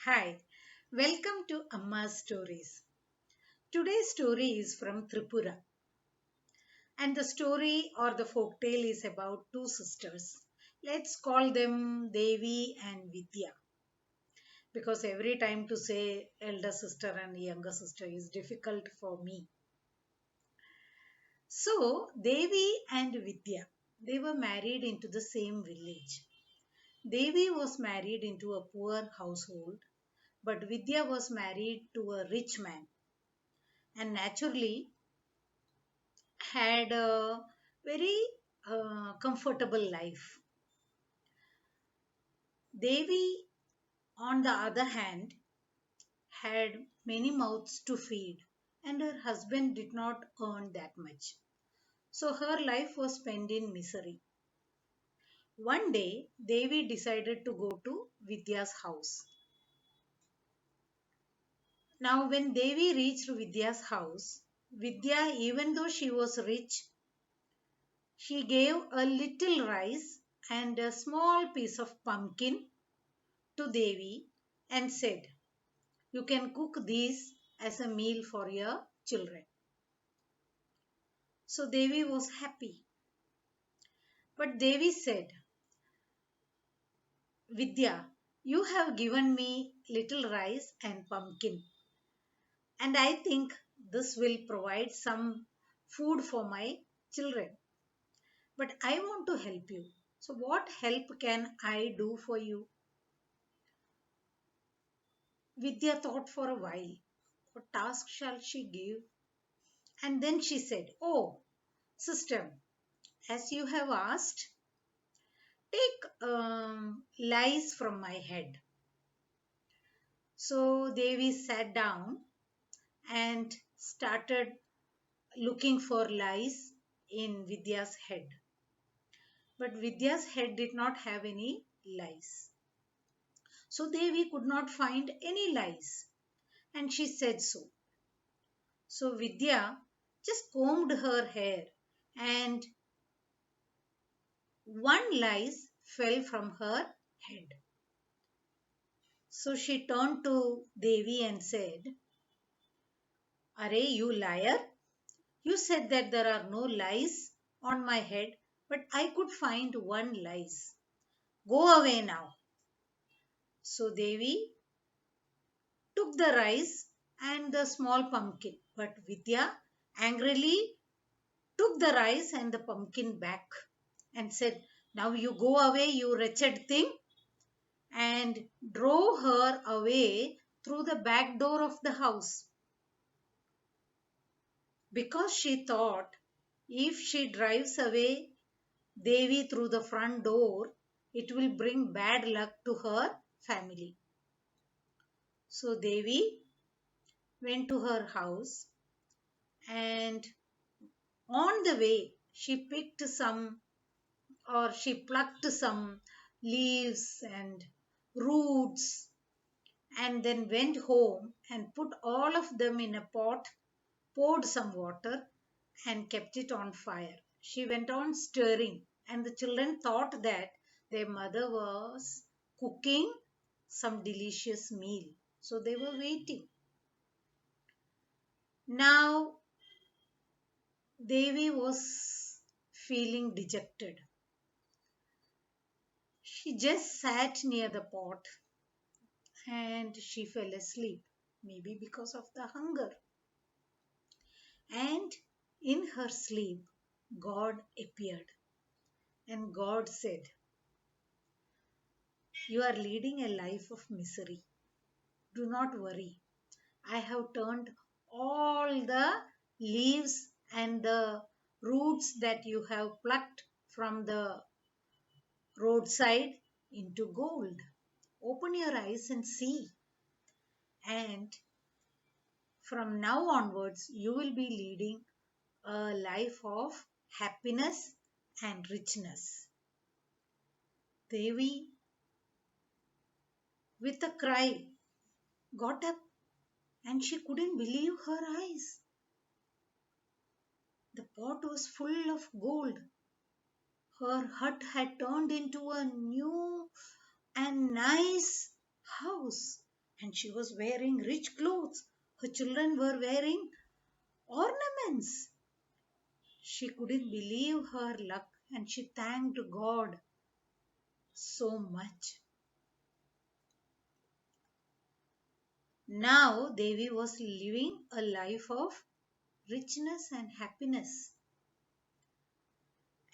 Hi, welcome to Amma's Stories. Today's story is from Tripura, and the story or the folk tale is about two sisters. Let's call them Devi and Vidya because every time to say elder sister and younger sister is difficult for me. So, Devi and Vidya, they were married into the same village. Devi was married into a poor household, but Vidya was married to a rich man. And naturally, had a very comfortable life. Devi, on the other hand, had many mouths to feed, and her husband did not earn that much. So her life was spent in misery. One day, Devi decided to go to Vidya's house. Now, when Devi reached Vidya's house, Vidya, even though she was rich, she gave a little rice and a small piece of pumpkin to Devi and said, "You can cook these as a meal for your children." So Devi was happy. But Devi said, "Vidya, you have given me little rice and pumpkin, and I think this will provide some food for my children. But I want to help you. So, what help can I do for you?" Vidya thought for a while. What task shall she give? And then she said, "Oh, sister, as you have asked, take lice from my head." So Devi sat down and started looking for lice in Vidya's head. But Vidya's head did not have any lice. So Devi could not find any lice, and she said so. So Vidya just combed her hair, and one lice fell from her head. So she turned to Devi and said, "Arey, you liar! You said that there are no lice on my head, but I could find one lice. Go away now." So Devi took the rice and the small pumpkin, but Vidya angrily took the rice and the pumpkin back and said, "Now you go away, you wretched thing," and drove her away through the back door of the house. Because she thought if she drives away Devi through the front door, it will bring bad luck to her family. So Devi went to her house, and on the way she picked some or she plucked some leaves and roots, and then went home and put all of them in a pot, poured some water, and kept it on fire. She went on stirring, and the children thought that their mother was cooking some delicious meal. So they were waiting. Now Devi was feeling dejected. She just sat near the pot and she fell asleep, maybe because of the hunger. And in her sleep, God appeared, and God said, "You are leading a life of misery. Do not worry. I have turned all the leaves and the roots that you have plucked from the roadside into gold. Open your eyes and see. And from now onwards, you will be leading a life of happiness and richness." Devi, with a cry, got up, and she couldn't believe her eyes. The pot was full of gold. Her hut had turned into a new and nice house. and she was wearing rich clothes. Her children were wearing ornaments. She couldn't believe her luck and she thanked God so much. Now Devi was living a life of richness and happiness,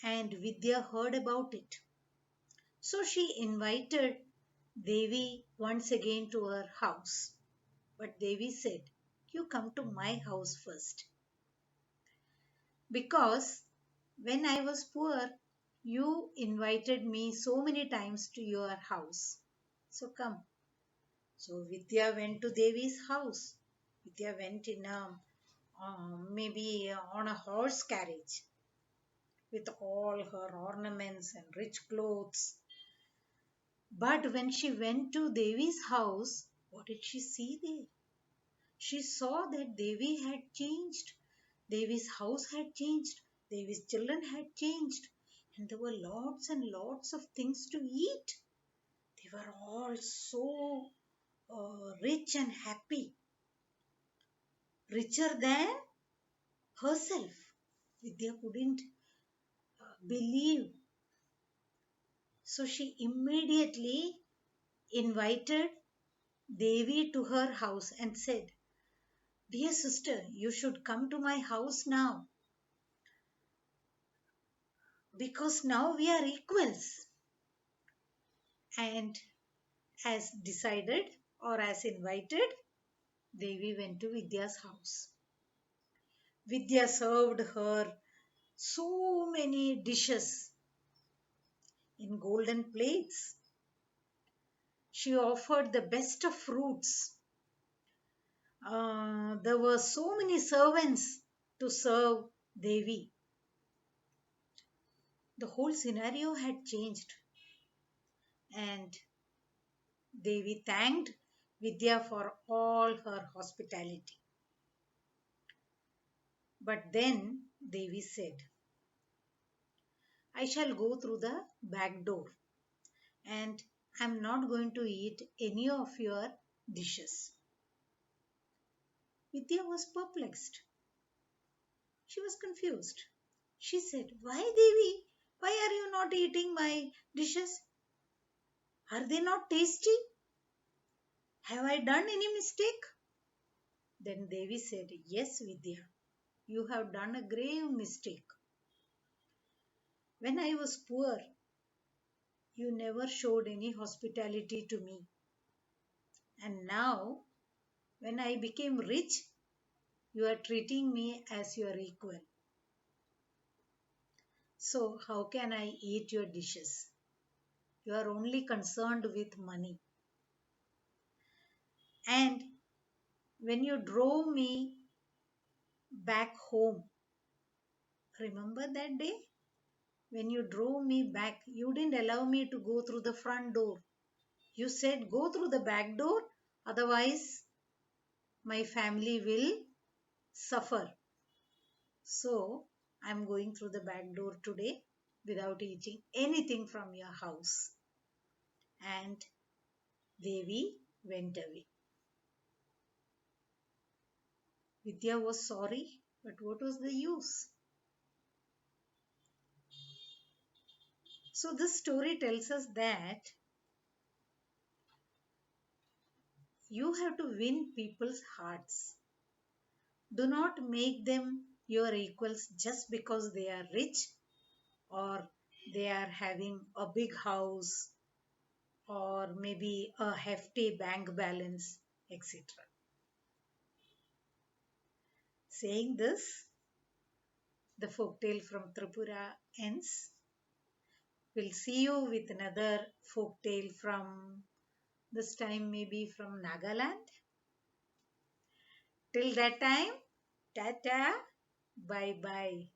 and Vidya heard about it. So she invited Devi once again to her house. But Devi said, "You come to my house first. Because when I was poor, you invited me so many times to your house. So come." So Vidya went to Devi's house. Vidya went in a maybe on a horse carriage with all her ornaments and rich clothes. But when she went to Devi's house, what did she see there? She saw that Devi had changed. Devi's house had changed. Devi's children had changed. And there were lots and lots of things to eat. They were all so rich and happy, richer than herself. Vidya couldn't believe. So she immediately invited Devi to her house and said, "Dear sister, you should come to my house now because now we are equals." And as decided or as invited, Devi went to Vidya's house. Vidya served her so many dishes in golden plates. She offered the best of fruits. There were so many servants to serve Devi. The whole scenario had changed, and Devi thanked Vidya for all her hospitality. But then Devi said, "I shall go through the back door and I'm not going to eat any of your dishes." Vidya was perplexed. She was confused. She said, "Why, Devi? Why are you not eating my dishes? Are they not tasty? Have I done any mistake?" Then Devi said, "Yes, Vidya, you have done a grave mistake. When I was poor, you never showed any hospitality to me. And now, when I became rich, you are treating me as your equal. So, how can I eat your dishes? You are only concerned with money. And when you drove me back home, remember that day? When you drove me back, you didn't allow me to go through the front door. You said, go through the back door, otherwise, my family will suffer. So, I'm going through the back door today without eating anything from your house." And Devi went away. Vidya was sorry, but what was the use? So, this story tells us that you have to win people's hearts. Do not make them your equals just because they are rich or they are having a big house or maybe a hefty bank balance, etc. Saying this, the folktale from Tripura ends. We'll see you with another folktale from this time, maybe from Nagaland. Till that time, tata, bye bye.